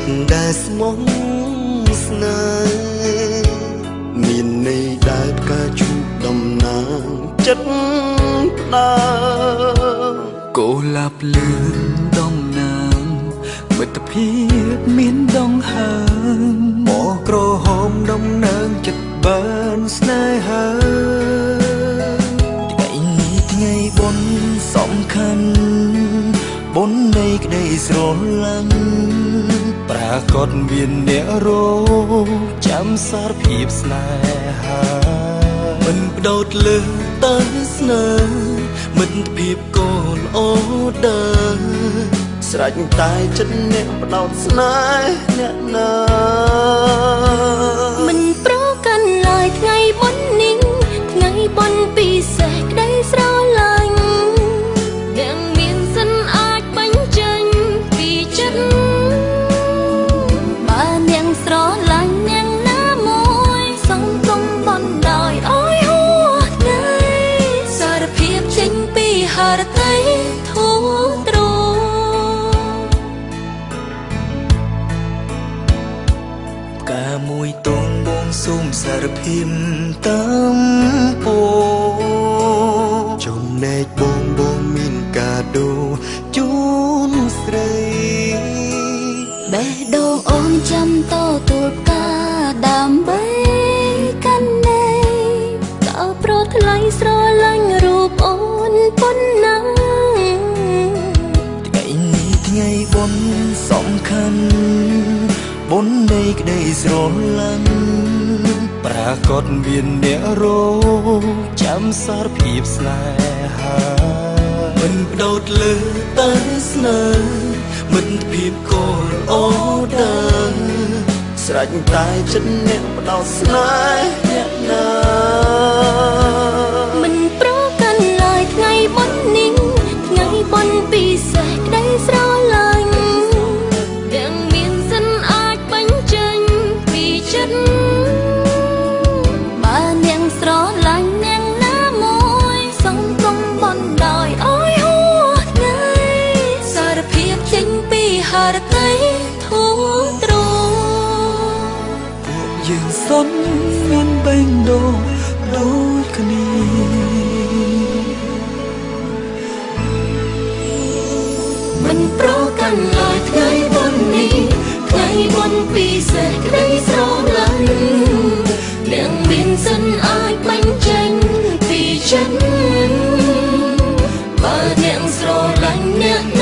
ចិត្តដែលស្មោះស្នេហ៍មានន័យដែលផ្កាឈូកតំណាងចិត្តផ្ដាកូលាបលឿងតំណាងមិត្តភាពមានដងហើងពណ៌ក្រហមតំណាងចិត្តបានស្នេហាថ្ងៃនេះថ្ងៃបុណ្យសំខាន់បុណ្យនៃក្តីស្រឡាញ់ប្រាកដមានអ្នករកចាំសារភាពស្នេហាមិនបដោតលើតែស្នេហ៍មិត្តភាពក៏ល្អដែរស្រេចតែចិត្តអ្នកបដោតស្នេហ៍អ្នកណាមិនប្រកាន់ឡើយថ្ងៃបុណ្យនេះថ្ងៃបុណ្យពិសេសក្តីស្រឡាញ់អ្នកមានសិនអាចបញ្ចេញពីចិត្តបើអ្នកស្រឡាញ់អ្នកណាមួយសំទងបន់ដោយអើយហួថ្ងៃសារភាពចេញពីហឫទ័យធូរទ្រកាមួយតងបងសូមសារភាពតាមពោចំណែកបងមានកាដូជូនស្រីបេះដូងអូនចាំតទួលផ្កាដើម្បីកាន់ណែតើប្រថ្លៃស្រឡាញ់រូបអូនប៉ុណ្ណាថ្ងៃនេះថ្ងៃបុណ្យសំខាន់បុណ្យនៃក្តីស្រឡាញ់ប្រាកដមានអ្នករកចាំសារភាពស្នេហាមិនបដោតលើតែស្នេហ៍មិត្តភាពក៏ល្អដែរស្រេចតែចិត្តអ្នកបដោតស្នេហ៍អ្នកណាមិនប្រកាន់ឡើយថ្ងៃបុណ្យនេះថ្ងៃបុណ្យពិសេសក្តីស្រឡាញ់ទាំងមានសិនអាចបញ្ចេញពីចិត្តបើអ្នកស្រឡាញ់អ្នកណាមួយសង្គមបន់ដោយអើយហួថ្ងៃសារភាពចេញពីហឫទ័យធូរទ្រពួកយើងសុនមានបេះដូងដូចគ្នាមិនប្រកាន់ឡើយថ្ងៃបុណ្យនេះថ្ងៃបុណ្យពិសេសក្តីស្រឡាញ់អ្នកមានសិនអាចបញ្ចេញពីចិត្តបើអ្នកស្រឡាញ់អ្នក